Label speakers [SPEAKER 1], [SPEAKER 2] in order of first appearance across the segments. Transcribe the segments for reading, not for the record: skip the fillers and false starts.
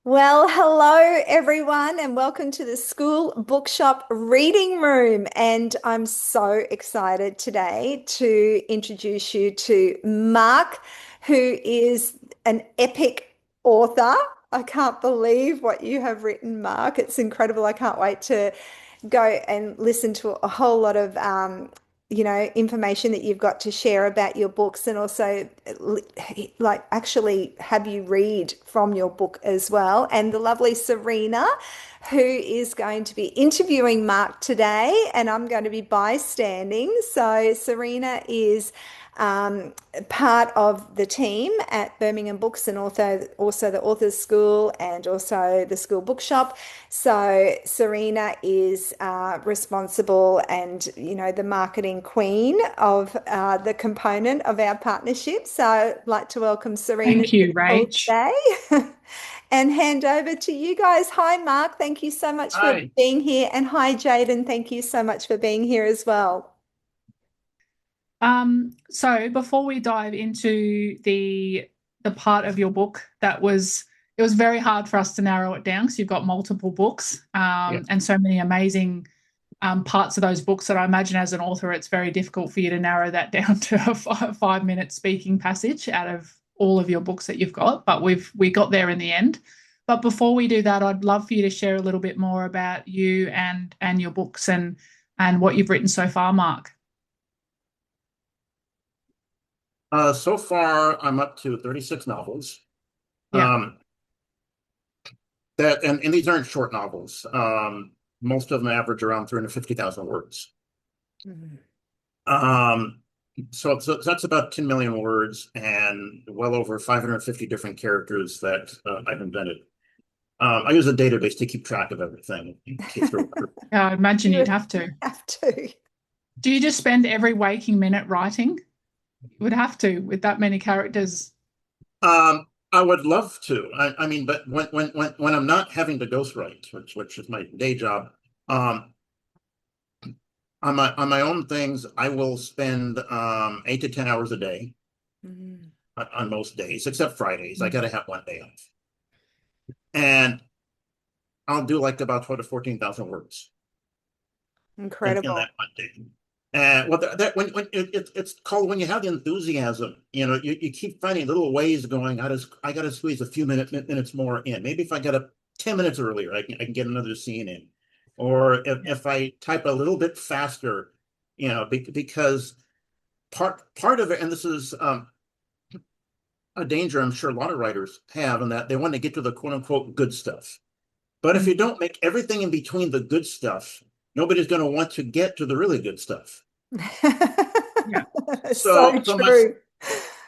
[SPEAKER 1] Well, hello everyone, and welcome to the School Bookshop Reading Room. And I'm so excited today to introduce you to Mark, who is an epic author. I can't believe what you have written, Mark. It's incredible. I can't wait to go and listen to a whole lot of information that you've got to share about your books, and also like actually have you read from your book as well. And the lovely Serena, who is going to be interviewing Mark today, and I'm going to be bystanding. So Serena is part of the team at Birmingham Books, and also the Authors School, and also the School Bookshop. So Serena is responsible, and the marketing queen of the component of our partnership. So I'd like to welcome Serena to
[SPEAKER 2] Thank you,
[SPEAKER 1] the call
[SPEAKER 2] Rach.
[SPEAKER 1] today and hand over to you guys. Hi, Mark. Thank you so much for
[SPEAKER 2] Hi.
[SPEAKER 1] being here. And hi, Jaden. Thank you so much for being here as well.
[SPEAKER 2] So before we dive into the part of your book that it was very hard for us to narrow it down because you've got multiple books
[SPEAKER 3] Yeah.
[SPEAKER 2] and so many amazing parts of those books that I imagine as an author it's very difficult for you to narrow that down to a 5 minute speaking passage out of all of your books that you've got. But we got there in the end. But before we do that, I'd love for you to share a little bit more about you and your books and what you've written so far, Mark.
[SPEAKER 3] So far, I'm up to 36 novels.
[SPEAKER 2] Yeah.
[SPEAKER 3] Um, and these aren't short novels. Most of them average around 350,000 words.
[SPEAKER 1] Mhm.
[SPEAKER 3] Um, so that's about 10 million words and well over 550 different characters that I've invented. I use a database to keep track of everything in case there were.
[SPEAKER 2] I imagine
[SPEAKER 1] You
[SPEAKER 2] you'd
[SPEAKER 1] would
[SPEAKER 2] have to.
[SPEAKER 1] have to.
[SPEAKER 2] Do you just spend every waking minute writing? You would have to with that many characters.
[SPEAKER 3] I would love to. I mean, but when I'm not having to ghostwrite, which is my day job, um, on my own things, I will spend 8 to 10 hours a day
[SPEAKER 1] Mhm.
[SPEAKER 3] on most days, except Fridays. I got to have one day off, and I'll do like about 12 to 14,000 words in
[SPEAKER 1] Incredible.
[SPEAKER 3] that one day. And what that when it's called when you have the enthusiasm, you keep finding little ways going. I got to squeeze a few minutes more in. Maybe if I get up 10 minutes earlier, I can get another scene in, or if I type a little bit faster, because part of it, and this is a danger I'm sure a lot of writers have, in that they want to get to the quote unquote good stuff. But if
[SPEAKER 1] Mm.
[SPEAKER 3] you don't make everything in between the good stuff, nobody's going to want to get to the really good stuff.
[SPEAKER 2] Yeah.
[SPEAKER 1] So
[SPEAKER 3] So much,
[SPEAKER 1] true.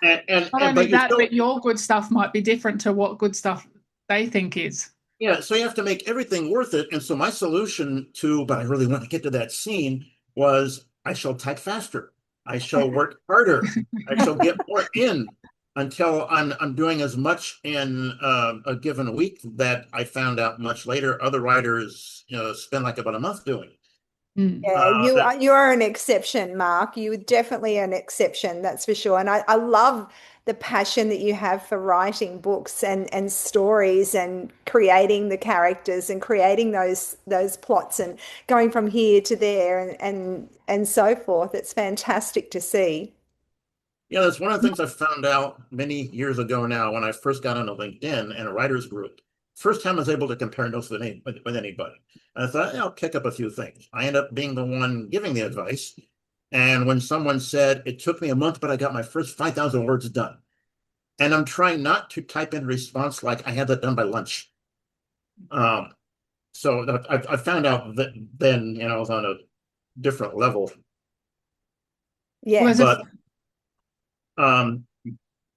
[SPEAKER 2] Not only
[SPEAKER 3] but you
[SPEAKER 2] that,
[SPEAKER 3] still,
[SPEAKER 2] but your good stuff might be different to what good stuff they think is.
[SPEAKER 3] yeah. So you have to make everything worth it. And so my solution to, but I really want to get to that scene, was I shall type faster. I shall work harder. I shall get more in until I'm doing as much in a given week that I found out much later other writers spend like about a month doing.
[SPEAKER 2] Mm.
[SPEAKER 1] Yeah, you
[SPEAKER 3] That
[SPEAKER 1] are an exception, Mark. You are definitely an exception, that's for sure. And I love the passion that you have for writing books and stories and creating the characters and creating those plots and going from here to there and so forth. It's fantastic to see.
[SPEAKER 3] Yeah, that's one of the things I found out many years ago now when I first got onto LinkedIn and a writers group. First time I was able to compare notes with anybody. And I thought, yeah, I'll pick up a few things. I end up being the one giving the advice. And when someone said, it took me a month, but I got my first 5,000 words done. And I'm trying not to type in response like I had that done by lunch. Um, so I found out that then, I was on a different level.
[SPEAKER 2] Well,
[SPEAKER 1] Yeah.
[SPEAKER 2] there's a
[SPEAKER 3] But um,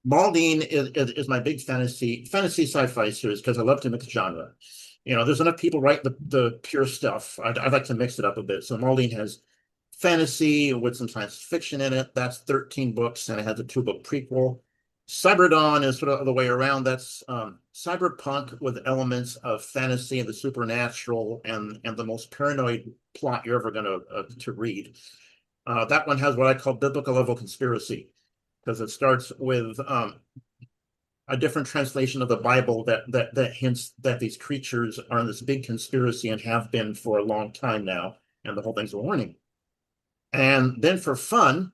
[SPEAKER 3] Maldine is my big fantasy sci-fi series because I love to mix genre. There's enough people write the pure stuff. I'd like to mix it up a bit. So Maldine has fantasy with some science fiction in it. That's 13 books, and it has a 2-book prequel. Cyberdawn is sort of the way around. That's cyberpunk with elements of fantasy and the supernatural and the most paranoid plot you're ever going to read. That one has what I call biblical level conspiracy because it starts with a different translation of the Bible that hints that these creatures are in this big conspiracy and have been for a long time now, and the whole thing's a warning. And then for fun,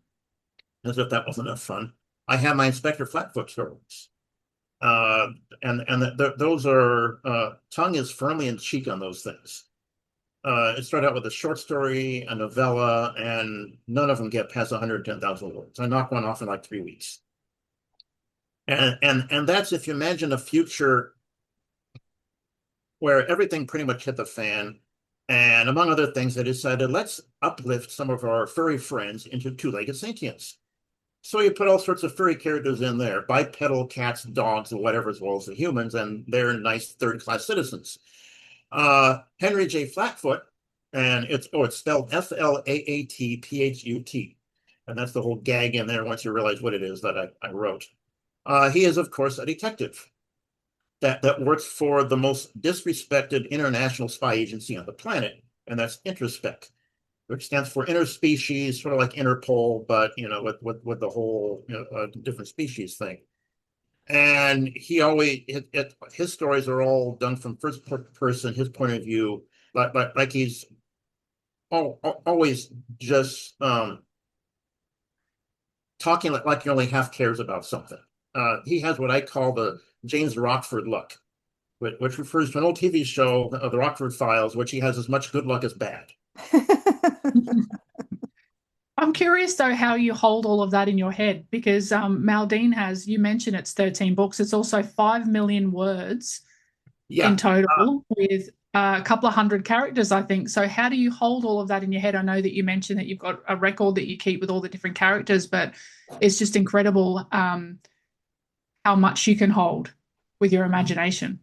[SPEAKER 3] as if that wasn't enough fun, I have my Inspector Flatfoot stories. Uh, and those are tongue is firmly in cheek on those things. It started out with a short story, a novella, and none of them get past 110,000 words. I knock one off in like 3 weeks. And that's if you imagine a future where everything pretty much hit the fan. And among other things, they decided, let's uplift some of our furry friends into two-legged sentience. So you put all sorts of furry characters in there, bipedal cats, dogs, and whatever, as well as the humans, and they're nice third-class citizens. Henry J. Flatfoot, and it's spelled Flaatphut, and that's the whole gag in there once you realize what it is that I wrote. He is, of course, a detective that works for the most disrespected international spy agency on the planet, and that's Introspect, which stands for interspecies, sort of like Interpol, but with the whole different species thing. And he always his stories are all done from first person, his point of view, like he's always just talking like he only half cares about something. He has what I call the James Rockford luck, which refers to an old TV show, The Rockford Files, which he has as much good luck as bad.
[SPEAKER 2] I'm curious, though, how you hold all of that in your head, because Maldine has, you mentioned it's 13 books. It's also 5 million words in total with a couple of hundred characters, I think. So how do you hold all of that in your head? I know that you mentioned that you've got a record that you keep with all the different characters, but it's just incredible how much you can hold with your imagination.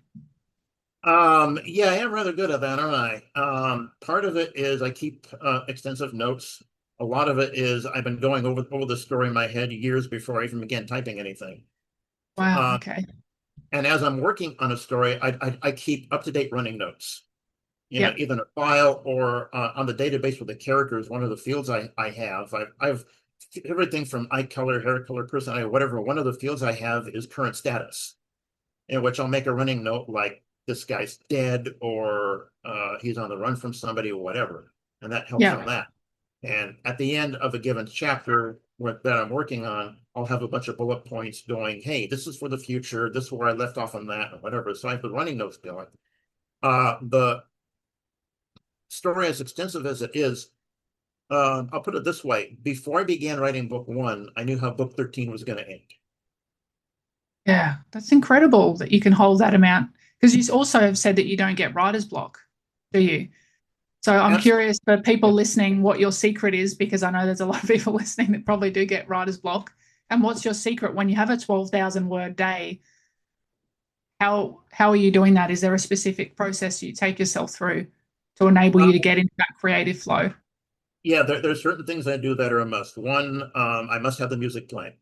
[SPEAKER 3] Yeah, I am rather good at that, aren't I? Part of it is I keep extensive notes. A lot of it is I've been going over the story in my head years before I even began typing anything.
[SPEAKER 2] Wow, okay.
[SPEAKER 3] And as I'm working on a story, I keep up-to-date running notes.
[SPEAKER 2] Yep.
[SPEAKER 3] Either in a file or on the database with the characters, one of the fields I have. I've everything from eye color, hair color, personality, whatever. One of the fields I have is current status, in which I'll make a running note like this guy's dead or he's on the run from somebody or whatever. And that helps on that. And at the end of a given chapter that I'm working on, I'll have a bunch of bullet points going, hey, this is for the future. This is where I left off on that, or whatever. So I have the running notes going. The story, as extensive as it is, I'll put it this way. Before I began writing book 1, I knew how book 13 was going to end.
[SPEAKER 2] Yeah, that's incredible that you can hold that amount. Because you also have said that you don't get writer's block, do you? So I'm curious for people listening what your secret is, because I know there's a lot of people listening that probably do get writer's block. And what's your secret when you have a 12,000 word day? How are you doing that? Is there a specific process you take yourself through to enable you to get into that creative flow?
[SPEAKER 3] Yeah, there's certain things I do that are a must. One, I must have the music playing.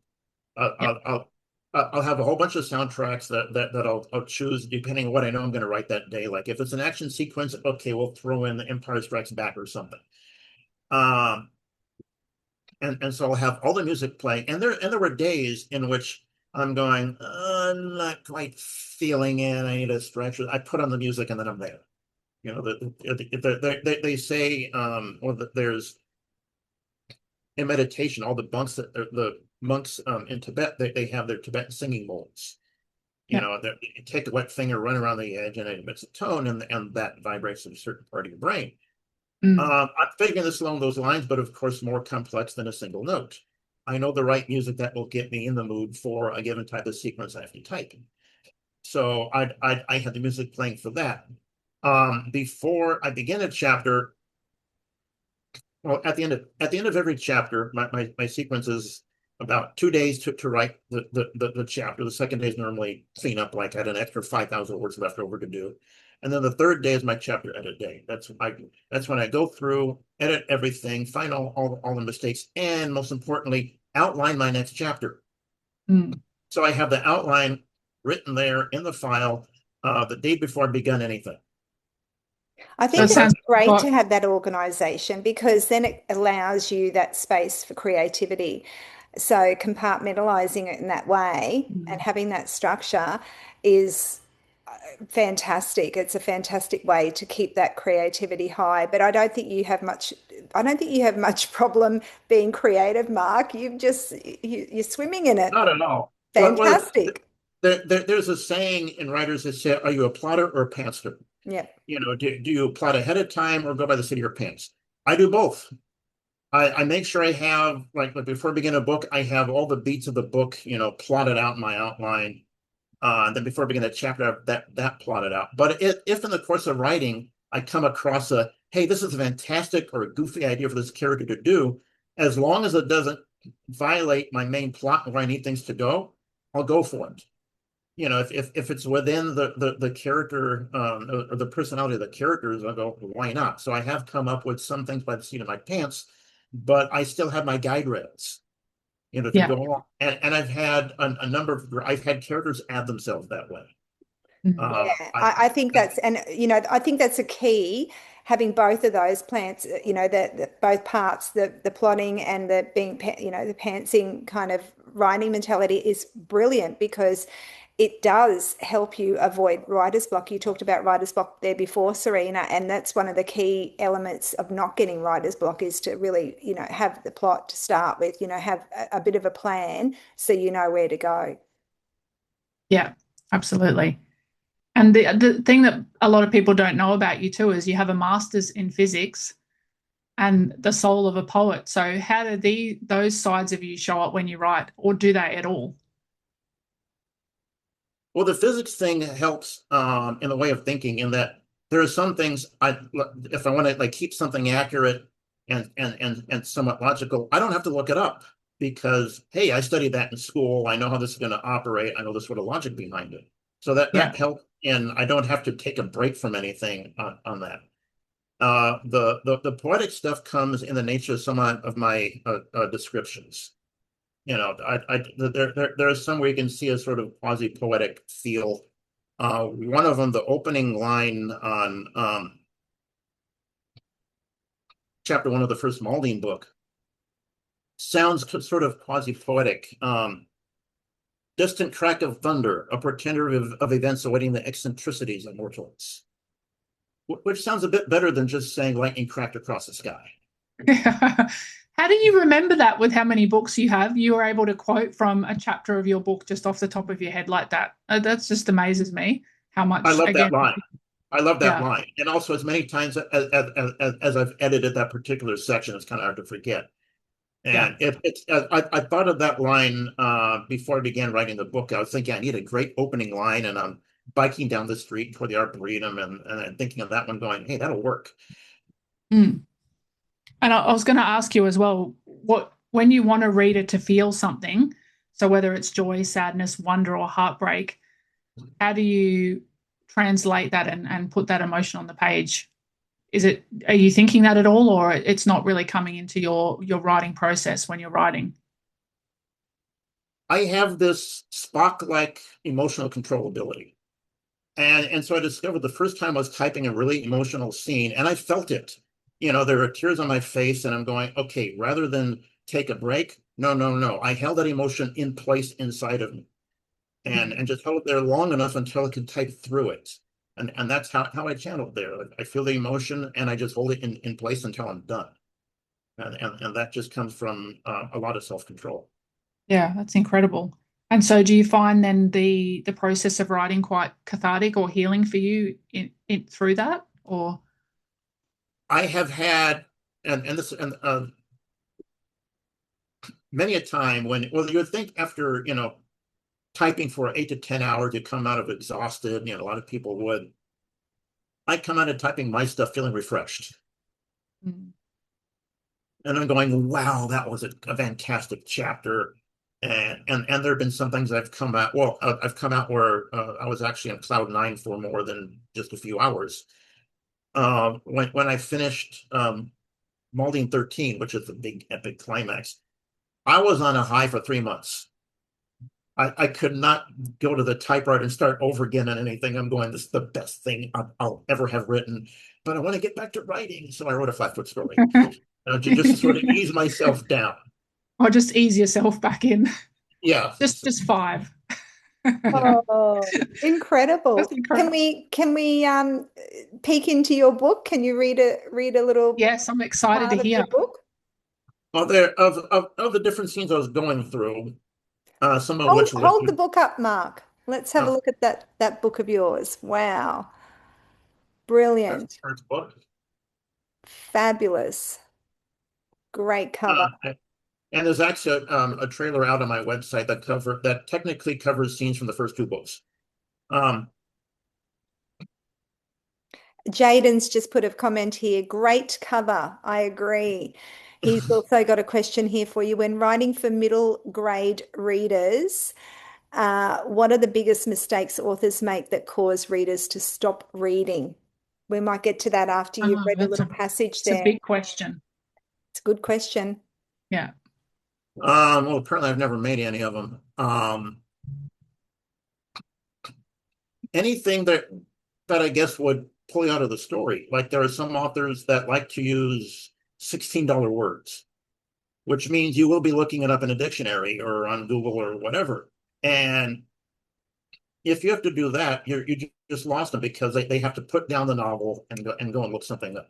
[SPEAKER 3] I'll have a whole bunch of soundtracks that I'll choose depending on what I know I'm going to write that day. Like if it's an action sequence, okay, we'll throw in The Empire Strikes Back or something. And so I'll have all the music playing. And there were days in which I'm going, I'm not quite feeling it. I need to stretch it. I put on the music and then I'm there. They say, there's in meditation, all the monks in Tibet, they have their Tibetan singing bowls. You take a wet finger, run around the edge, and it emits a tone, and that vibrates in a certain part of your brain. I'm figuring this along those lines, but of course more complex than a single note. I know the right music that will get me in the mood for a given type of sequence I have to type. So I had the music playing for that. Before I begin a chapter, well, at the end of every chapter, my sequence is about 2 days to write the chapter. The second day is normally clean up, like I had an extra 5,000 words left over to do. And then the third day is my chapter edit day. That's when I go through, edit everything, find all the mistakes, and most importantly, outline my next chapter. So I have the outline written there in the file the day before I begun anything.
[SPEAKER 1] I think it's great to have that organization, because then it allows you that space for creativity. So compartmentalizing it in that way and having that structure is fantastic. It's a fantastic way to keep that creativity high. But I don't think you have much problem being creative, Mark. You're swimming in it.
[SPEAKER 3] Not at all. Well,
[SPEAKER 1] Fantastic.
[SPEAKER 3] there's a saying in writers that say, "Are you a plotter or a pantser?"
[SPEAKER 1] Yeah.
[SPEAKER 3] Do you plot ahead of time or go by the seat of your pants? I do both. I make sure I have like before I begin a book, I have all the beats of the book, plotted out in my outline. Then before I begin a chapter, I have that plotted out. But if in the course of writing I come across hey, this is a fantastic or a goofy idea for this character to do, as long as it doesn't violate my main plot and where I need things to go, I'll go for it. If it's within the character or the personality of the characters, I'll go, why not? So I have come up with some things by the seat of my pants, but I still have my guide rails, to
[SPEAKER 2] Yeah.
[SPEAKER 3] go along. And I've had characters add themselves that way.
[SPEAKER 1] Yeah,
[SPEAKER 3] I
[SPEAKER 1] I think I think that's a key, having both of those plants, the both parts, the plotting and the being, the pantsing kind of writing mentality is brilliant because it does help you avoid writer's block. You talked about writer's block there before, Serena, and that's one of the key elements of not getting writer's block is to really, have the plot to start with, have a bit of a plan so you know where to go.
[SPEAKER 2] Yeah, absolutely. And the thing that a lot of people don't know about you too is you have a master's in physics and the soul of a poet. So how do those sides of you show up when you write, or do they at all?
[SPEAKER 3] Well, the physics thing helps in the way of thinking in that there are some things if I want to like keep something accurate and somewhat logical, I don't have to look it up because hey, I studied that in school. I know how this is going to operate. I know the sort of logic behind it. So
[SPEAKER 2] Yeah.
[SPEAKER 3] that helps, and I don't have to take a break from anything on that. The poetic stuff comes in the nature of some of my descriptions. There are some where you can see a sort of quasi-poetic feel. One of them, the opening line on chapter 1 of the first Maldine book, sounds sort of quasi-poetic. Distant crack of thunder, a portender of events awaiting the eccentricities of mortals. Which sounds a bit better than just saying lightning cracked across the sky.
[SPEAKER 2] How do you remember that with how many books you have? You were able to quote from a chapter of your book just off the top of your head like that. That just amazes me how
[SPEAKER 3] I
[SPEAKER 2] much,
[SPEAKER 3] love that
[SPEAKER 2] again,
[SPEAKER 3] line. I love that
[SPEAKER 2] yeah,
[SPEAKER 3] line. And also, as many times as I've edited that particular section, it's kind of hard to forget.
[SPEAKER 2] yeah,
[SPEAKER 3] And I thought of that line before I began writing the book. I was thinking I need a great opening line, and I'm biking down the street toward the Arboretum, and I'm thinking of that one going, hey, that'll work.
[SPEAKER 2] Mm. And I was going to ask you as well, when you want a reader to feel something, so whether it's joy, sadness, wonder, or heartbreak, how do you translate that and put that emotion on the page? Are you thinking that at all, or it's not really coming into your writing process when you're writing?
[SPEAKER 3] I have this Spock-like emotional controllability. And so I discovered the first time I was typing a really emotional scene, and I felt it. There were tears on my face, and I'm going, okay, rather than take a break, no, no, no. I held that emotion in place inside of me and just held it there long enough until I could type through it. And that's how I channeled there. I feel the emotion and I just hold it in place until I'm done. And that just comes from a lot of self-control.
[SPEAKER 2] Yeah, that's incredible. And so do you find then the process of writing quite cathartic or healing for you through that? Or
[SPEAKER 3] I have had many a time when, well, you would think after, typing for 8 to 10 hours, you come out of exhausted, a lot of people would. I come out of typing my stuff feeling refreshed.
[SPEAKER 2] mm,
[SPEAKER 3] And I'm going, wow, that was a fantastic chapter. And there have been some things I've come out, I've come out where I was actually on cloud nine for more than just a few hours. When I finished Maldine 13, which is the big epic climax, I was on a high for 3 months. I could not go to the typewriter and start over again on anything. I'm going, this is the best thing I'll ever have written, but I want to get back to writing. So I wrote a 5-foot story, just to sort of ease myself down.
[SPEAKER 2] Or just ease yourself back in.
[SPEAKER 3] Yeah.
[SPEAKER 2] Just five.
[SPEAKER 3] Yeah.
[SPEAKER 1] Oh, incredible.
[SPEAKER 2] That's incredible.
[SPEAKER 1] Can we peek into your book? Can you read a little
[SPEAKER 2] Yes, I'm excited to
[SPEAKER 1] part of
[SPEAKER 2] hear.
[SPEAKER 1] your book?
[SPEAKER 3] Well, of the different scenes I was going through, some of which would
[SPEAKER 1] Hold the book up, Mark. Let's have a
[SPEAKER 3] uh,
[SPEAKER 1] look at that book of yours. Wow.
[SPEAKER 3] that's the
[SPEAKER 1] Brilliant.
[SPEAKER 3] first book.
[SPEAKER 1] Fabulous. Great cover.
[SPEAKER 3] Uh, and there's actually a trailer out on my website that technically covers scenes from the first two books. Um,
[SPEAKER 1] Jaden's just put a comment here. Great cover. I agree. He's also got a question here for you. When writing for middle grade readers, what are the biggest mistakes authors make that cause readers to stop reading? We might get to that after you've
[SPEAKER 2] Oh,
[SPEAKER 1] read a little passage
[SPEAKER 2] it's a
[SPEAKER 1] there.
[SPEAKER 2] big question.
[SPEAKER 1] It's a good question.
[SPEAKER 2] Yeah.
[SPEAKER 3] well, apparently I've never made any of them. Anything that I guess would pull you out of the story. Like there are some authors that like to use $16 words, which means you will be looking it up in a dictionary or on Google or whatever. And if you have to do that, you just lost them because they have to put down the novel and go and look something up.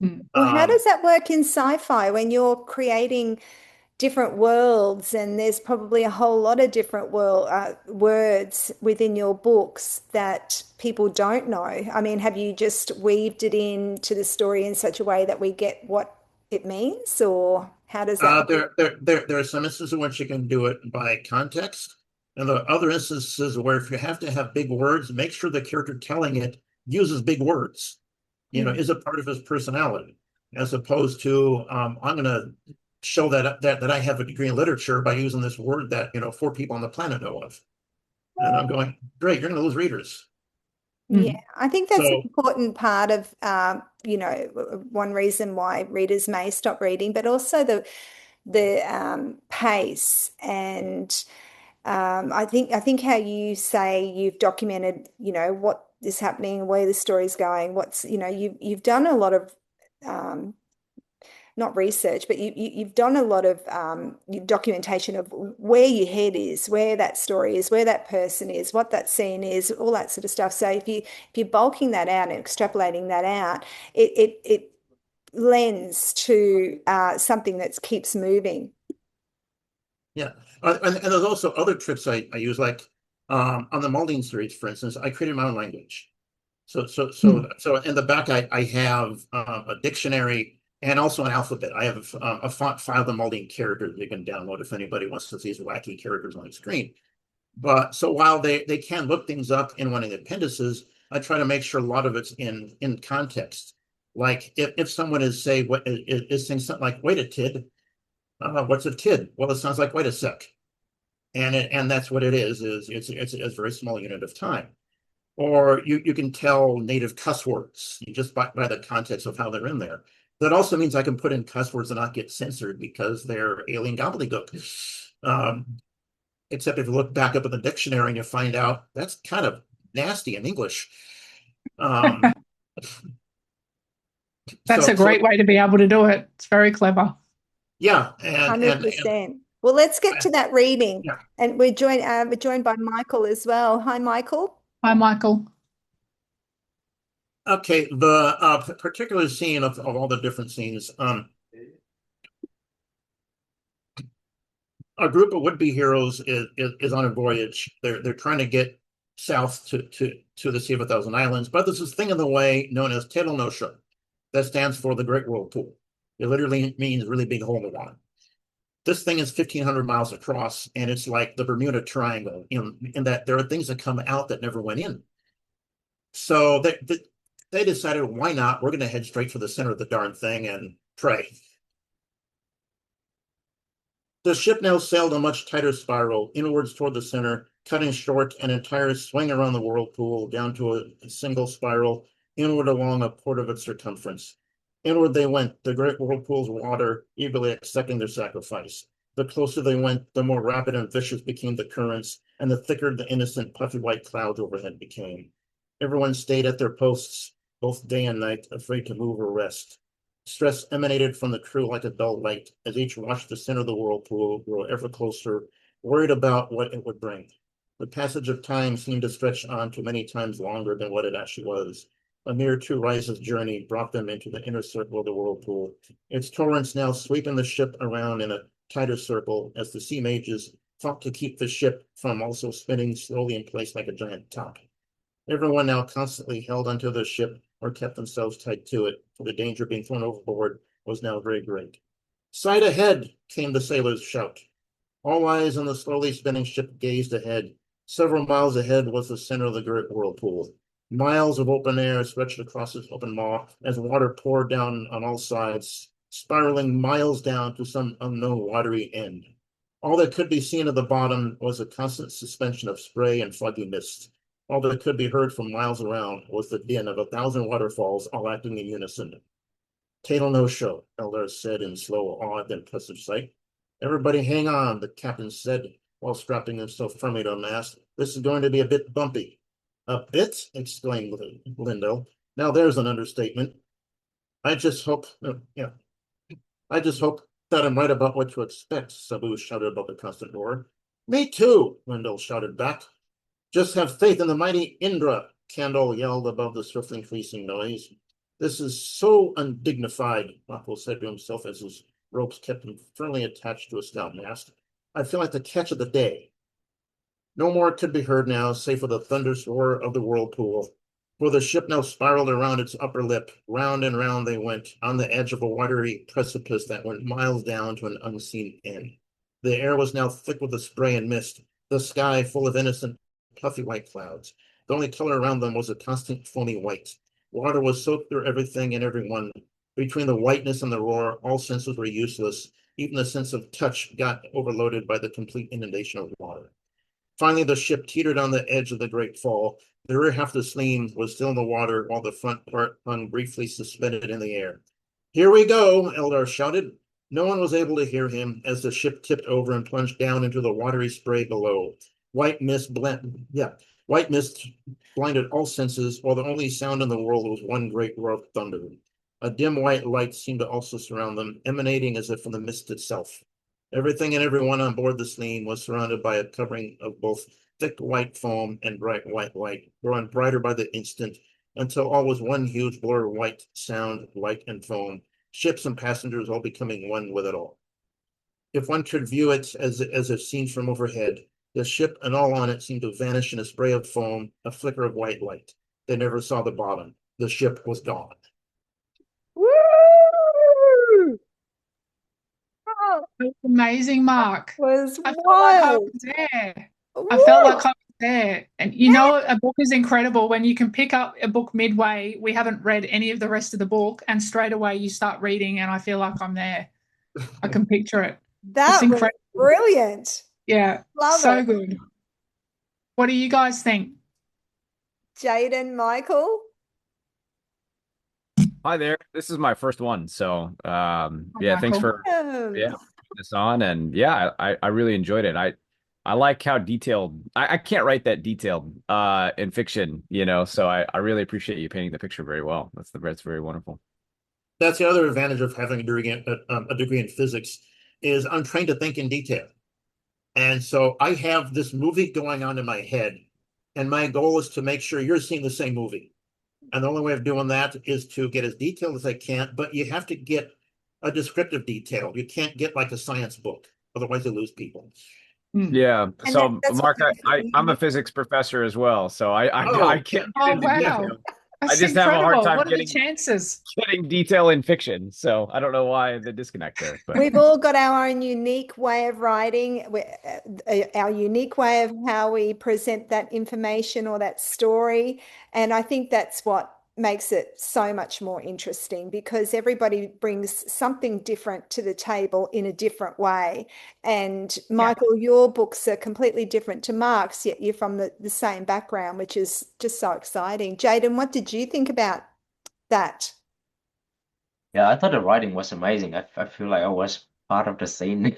[SPEAKER 1] Well, how
[SPEAKER 3] Um,
[SPEAKER 1] does that work in sci-fi when you're creating different worlds and there's probably a whole lot of different words within your books that people don't know? I mean, have you just weaved it into the story in such a way that we get what it means, or how does that work?
[SPEAKER 3] there are some instances in which you can do it by context, and the other instances where if you have to have big words, make sure the character telling it uses big words.
[SPEAKER 1] Mm.
[SPEAKER 3] Is a part of his personality, as opposed to I'm going to show that I have a degree in literature by using this word that 4 people on the planet know of, and I'm going, great, you're going to lose readers.
[SPEAKER 1] Yeah,
[SPEAKER 2] Mm.
[SPEAKER 1] I think that's an
[SPEAKER 3] So
[SPEAKER 1] important part of, one reason why readers may stop reading, but also the pace and I think how you say you've documented, what is happening, where the story's going, you've done a lot of um, not research, but you've done a lot of documentation of where your head is, where that story is, where that person is, what that scene is, all that sort of stuff. So if you're bulking that out and extrapolating that out, it lends to something that keeps moving.
[SPEAKER 3] yeah, and there's also other tricks I use, like on the Maldine series, for instance, I created my own language.
[SPEAKER 2] Mm.
[SPEAKER 3] So in the back, I have a dictionary and also an alphabet. I have a font file of the Maldine characters you can download if anybody wants to see these wacky characters on the screen. But so while they can look things up in one of the appendices, I try to make sure a lot of it's in context. Like if someone is say what is saying something like "wait a tid," what's a tid? Well, it sounds like "wait a sec," and that's what it is. It's a very small unit of time. Or you can tell native cuss words just by the context of how they're in there. That also means I can put in cuss words and not get censored because they're alien gobbledygook. Um, Except if you look back up in the dictionary and you find out that's kind of nasty in English. Um,
[SPEAKER 2] That's a
[SPEAKER 3] so
[SPEAKER 2] great way to be able to do it. It's very clever.
[SPEAKER 3] yeah, and
[SPEAKER 1] 100%. Well, let's get to that reading.
[SPEAKER 3] yeah.
[SPEAKER 1] And we're joined by Michael as well. Hi, Michael.
[SPEAKER 2] Hi, Michael.
[SPEAKER 3] Okay, the particular scene of all the different scenes. A group of would-be heroes is on a voyage. They're trying to get south to the Sea of a Thousand Islands, but there's this thing in the way known as Tierno that stands for the Great Whirlpool. It literally means really big hole in the water. This thing is 1,500 miles across, and it's like the Bermuda Triangle in that there are things that come out that never went in. So they decided, why not? We're going to head straight for the center of the darn thing and pray. The ship now sailed a much tighter spiral inwards toward the center, cutting short an entire swing around the whirlpool down to a single spiral inward along a quarter of its circumference. Inward they went, the great whirlpool's water eagerly accepting their sacrifice. The closer they went, the more rapid and vicious became the currents, and the thicker the innocent puffy white clouds overhead became. Everyone stayed at their posts, both day and night, afraid to move or rest. Stress emanated from the crew like a dull light as each watched the center of the whirlpool grow ever closer, worried about what it would bring. The passage of time seemed to stretch on to many times longer than what it actually was. A mere 2 rises journey brought them into the inner circle of the whirlpool, its torrents now sweeping the ship around in a tighter circle as the sea mages fought to keep the ship from also spinning slowly in place like a giant top. Everyone now constantly held onto the ship or kept themselves tied to it, for the danger of being thrown overboard was now very great. Sight ahead, came the sailor's shout. All eyes on the slowly spinning ship gazed ahead. Several miles ahead was the center of the great whirlpool. Miles of open air stretched across its open maw as water poured down on all sides, spiraling miles down to some unknown watery end. All that could be seen at the bottom was a constant suspension of spray and foggy mist. All that could be heard from miles around was the din of 1,000 waterfalls all acting in unison. Tail no show, Eldar said in slow, awed, impressive sight. Everybody hang on, the captain said, while strapping himself firmly to a mast. This is going to be a bit bumpy. A bit? Exclaimed Lindo. Now there's an understatement. I just hope, yeah, I just hope that I'm right about what to expect, Sabu shouted above the constant roar. Me too, Lindo shouted back. Just have faith in the mighty Indra, Candle yelled above the swiftly increasing noise. This is so undignified, Rockwell said to himself as his ropes kept him firmly attached to a stout mast. I feel like the catch of the day. No more could be heard now, save for the thunderous roar of the whirlpool. For the ship now spiraled around its upper lip. Round and round they went, on the edge of a watery precipice that went miles down to an unseen end. The air was now thick with the spray and mist, the sky full of innocent, puffy white clouds. The only color around them was a constant foamy white. Water was soaked through everything and everyone. Between the whiteness and the roar, all senses were useless. Even the sense of touch got overloaded by the complete inundation of water. Finally, the ship teetered on the edge of the great fall. The rear half of the sleeve was still in the water, while the front part hung briefly suspended in the air. Here we go, Eldar shouted. No one was able to hear him as the ship tipped over and plunged down into the watery spray below. White mist blinded all senses, while the only sound in the world was one great roar of thunder. A dim white light seemed to also surround them, emanating as if from the mist itself. Everything and everyone on board the Sleene was surrounded by a covering of both thick white foam and bright white light, growing brighter by the instant until all was one huge blur of white sound, light, and foam, ships and passengers all becoming one with it all. If one could view it as if seen from overhead, the ship and all on it seemed to vanish in a spray of foam, a flicker of white light. They never saw the bottom. The ship was gone.
[SPEAKER 1] Woo! Oh,
[SPEAKER 2] Amazing, Mark.
[SPEAKER 1] was
[SPEAKER 2] I felt like I
[SPEAKER 1] wild.
[SPEAKER 2] was there. I felt
[SPEAKER 1] Woo!
[SPEAKER 2] like I was there. And a book is incredible when you can pick up a book midway. We haven't read any of the rest of the book, and straight away you start reading, and I feel like I'm there. I can picture it. It's
[SPEAKER 1] That was
[SPEAKER 2] incredible.
[SPEAKER 1] brilliant.
[SPEAKER 2] Yeah,
[SPEAKER 1] Love
[SPEAKER 2] so
[SPEAKER 1] it.
[SPEAKER 2] good. What do you guys think?
[SPEAKER 1] Jaden, Michael.
[SPEAKER 4] Hi there. This is my first one. So,
[SPEAKER 2] Hi,
[SPEAKER 4] yeah, thanks
[SPEAKER 2] Michael.
[SPEAKER 4] for putting this on. And yeah, I really enjoyed it. I like how detailed I can't write that detailed in fiction, so I really appreciate you painting the picture very well. That's very wonderful.
[SPEAKER 3] That's the other advantage of having a degree in physics is I'm trained to think in detail. And so I have this movie going on in my head, and my goal is to make sure you're seeing the same movie. And the only way of doing that is to get as detailed as I can, but you have to get a descriptive detail. You can't get like a science book, otherwise you lose people.
[SPEAKER 4] Yeah.
[SPEAKER 1] And
[SPEAKER 4] So
[SPEAKER 1] that's what
[SPEAKER 4] Mark,
[SPEAKER 1] makes it
[SPEAKER 4] I'm a
[SPEAKER 1] unique.
[SPEAKER 4] physics professor as well. So I
[SPEAKER 3] Oh,
[SPEAKER 4] can't get
[SPEAKER 2] Oh,
[SPEAKER 4] into
[SPEAKER 2] wow.
[SPEAKER 4] detail. I
[SPEAKER 2] That's
[SPEAKER 4] just have a hard
[SPEAKER 2] incredible.
[SPEAKER 4] time
[SPEAKER 2] What are the
[SPEAKER 4] getting
[SPEAKER 2] chances?
[SPEAKER 4] detail in fiction. So I don't know why the disconnect there, but
[SPEAKER 1] We've all got our own unique way of writing, our unique way of how we present that information or that story. And I think that's what makes it so much more interesting because everybody brings something different to the table in a different way. And
[SPEAKER 2] Yeah.
[SPEAKER 1] Michael, your books are completely different to Mark's, yet you're from the same background, which is just so exciting. Jaden, what did you think about that?
[SPEAKER 5] Yeah, I thought the writing was amazing. I feel like I was part of the scene.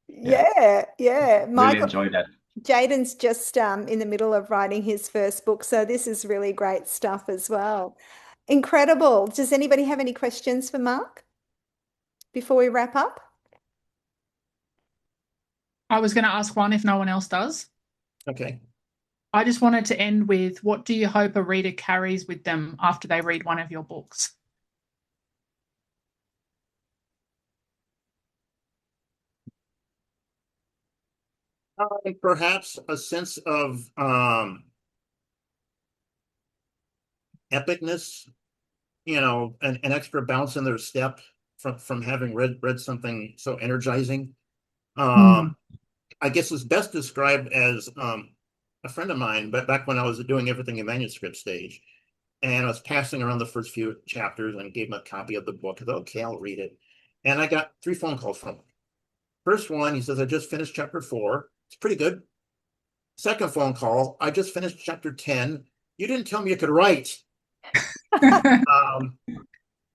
[SPEAKER 5] Yeah,
[SPEAKER 1] Yeah.
[SPEAKER 5] really
[SPEAKER 1] Michael,
[SPEAKER 5] enjoyed that.
[SPEAKER 1] Jaden's just in the middle of writing his first book, so this is really great stuff as well. Incredible. Does anybody have any questions for Mark before we wrap up?
[SPEAKER 2] I was going to ask one if no one else does.
[SPEAKER 3] Okay.
[SPEAKER 2] I just wanted to end with, what do you hope a reader carries with them after they read one of your books?
[SPEAKER 3] Perhaps a sense of epicness, an extra bounce in their step from having read something so energizing.
[SPEAKER 2] Mm.
[SPEAKER 3] I guess it's best described as a friend of mine, but back when I was doing everything in manuscript stage, and I was passing around the first few chapters and gave him a copy of the book. I thought, okay, I'll read it. And I got 3 phone calls from him. First one, he says, I just finished chapter 4. It's pretty good. Second phone call, I just finished chapter 10. You didn't tell me you could write. And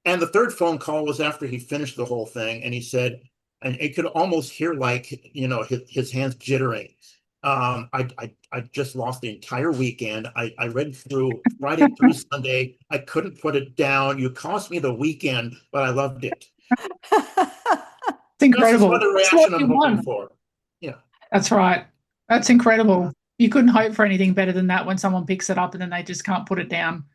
[SPEAKER 3] the third phone call was after he finished the whole thing, and he said, and it could almost hear like his hands jittering. I just lost the entire weekend. I read through Friday through Sunday. I couldn't put it down. You cost me the weekend, but I loved it.
[SPEAKER 2] It's incredible.
[SPEAKER 3] That's the
[SPEAKER 2] That's
[SPEAKER 3] reaction
[SPEAKER 2] what
[SPEAKER 3] I'm
[SPEAKER 2] you
[SPEAKER 3] hoping
[SPEAKER 2] want.
[SPEAKER 3] for. Yeah.
[SPEAKER 2] That's right. That's incredible. You couldn't hope for anything better than that when someone picks it up and then they just can't put it down.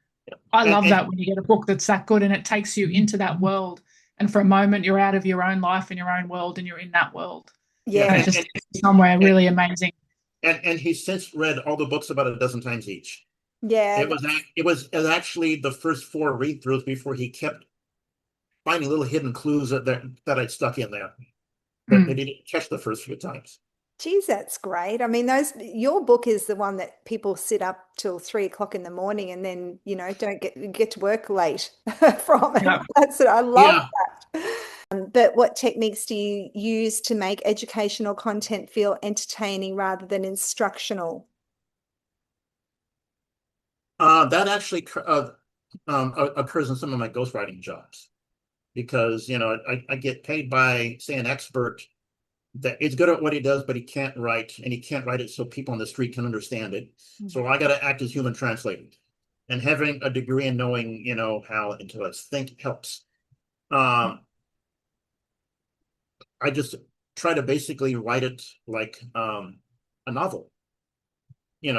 [SPEAKER 2] I love that when you get a book that's that good and it takes you into that world. And for a moment, you're out of your own life and your own world and you're in that world.
[SPEAKER 1] Yeah.
[SPEAKER 2] And it just somewhere really amazing.
[SPEAKER 3] And he's since read all the books about a dozen times each.
[SPEAKER 1] Yeah.
[SPEAKER 3] It was actually the first 4 read-throughs before he kept finding little hidden clues that I'd stuck in there that they didn't catch the first few times.
[SPEAKER 1] Geez, that's great. I mean, your book is the one that people sit up till 3 o'clock in the morning and then, don't get to work late from it.
[SPEAKER 2] Yeah.
[SPEAKER 1] That's it. I love that. But what techniques do you use to make educational content feel entertaining rather than instructional?
[SPEAKER 3] That actually occurs in some of my ghostwriting jobs because, I get paid by, say, an expert that is good at what he does, but he can't write, and he can't write it so people on the street can understand it. So I got to act as human translator, and having a degree in knowing, how intellects think helps. I just try to basically write it like a novel, in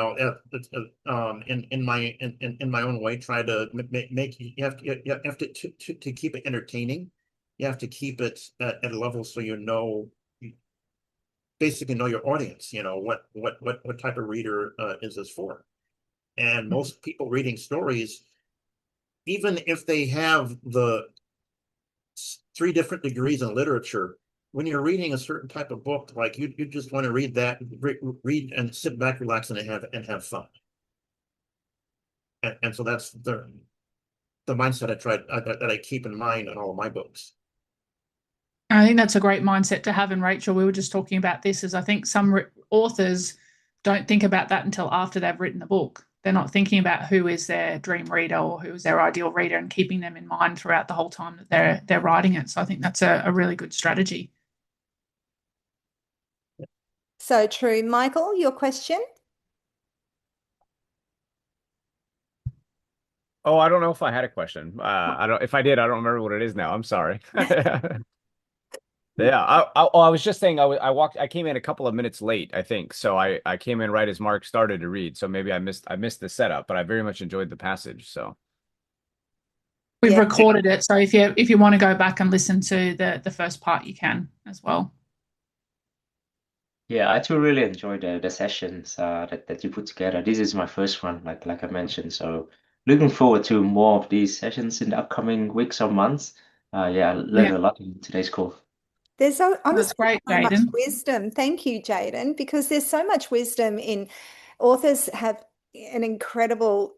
[SPEAKER 3] my own way. Try to make you have to keep it entertaining. You have to keep it at a level so basically know your audience. What type of reader is this for? And most people reading stories, even if they have the 3 different degrees in literature, when you're reading a certain type of book, like you just want to read and sit back, relax, and have fun. And so that's the mindset that I keep in mind in all of my books.
[SPEAKER 2] I think that's a great mindset to have. And Rachel, we were just talking about this, as I think some authors don't think about that until after they've written the book. They're not thinking about who is their dream reader or who is their ideal reader and keeping them in mind throughout the whole time that they're writing it. So I think that's a really good strategy.
[SPEAKER 1] So true. Michael, your question?
[SPEAKER 4] Oh, I don't know if I had a question. If I did, I don't remember what it is now. I'm sorry. Yeah, I was just saying I came in a couple of minutes late, I think. So I came in right as Mark started to read. So maybe I missed the setup, but I very much enjoyed the passage. So
[SPEAKER 2] We've
[SPEAKER 1] Yeah.
[SPEAKER 2] recorded it. So if you want to go back and listen to the first part, you can as well.
[SPEAKER 5] Yeah, I too really enjoyed the sessions that you put together. This is my first one, like I mentioned. So looking forward to more of these sessions in the upcoming weeks or months. Yeah, I learned a lot in today's call.
[SPEAKER 1] There's
[SPEAKER 2] That's
[SPEAKER 1] honestly
[SPEAKER 2] great,
[SPEAKER 1] so much
[SPEAKER 2] Jaden.
[SPEAKER 1] wisdom. Thank you, Jaden, because there's so much wisdom in authors have an incredible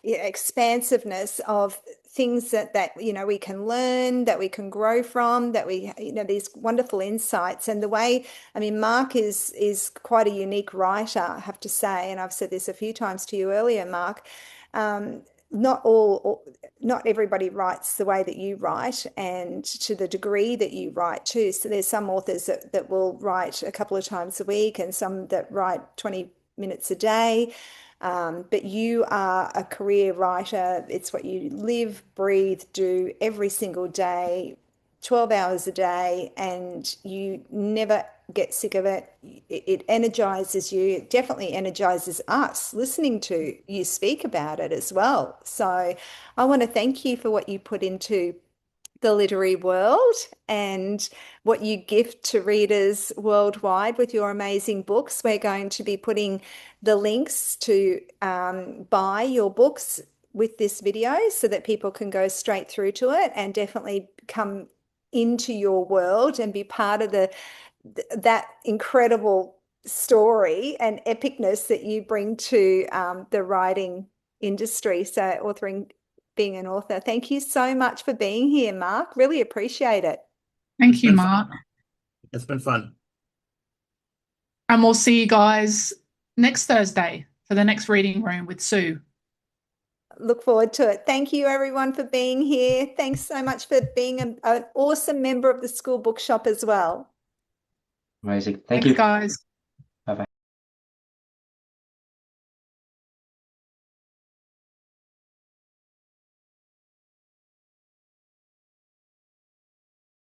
[SPEAKER 1] expansiveness of things that we can learn, that we can grow from, that we these wonderful insights. And the way, I mean, Mark is quite a unique writer, I have to say, and I've said this a few times to you earlier, Mark. Not everybody writes the way that you write and to the degree that you write too. So there's some authors that will write a couple of times a week and some that write 20 minutes a day. But you are a career writer. It's what you live, breathe, do every single day, 12 hours a day, and you never get sick of it. It energizes you. It definitely energizes us listening to you speak about it as well. So I want to thank you for what you put into the literary world and what you gift to readers worldwide with your amazing books. We're going to be putting the links to buy your books with this video so that people can go straight through to it and definitely come into your world and be part of that incredible story and epicness that you bring to the writing industry. So authoring, being an author. Thank you so much for being here, Mark. Really appreciate it.
[SPEAKER 2] Thank you, Mark.
[SPEAKER 3] It's been fun.
[SPEAKER 2] And we'll see you guys next Thursday for the next reading room with Sue.
[SPEAKER 1] Look forward to it. Thank you, everyone, for being here. Thanks so much for being an awesome member of the Skool Bookshop as well.
[SPEAKER 5] Amazing. Thank
[SPEAKER 2] Thanks,
[SPEAKER 5] you.
[SPEAKER 2] guys.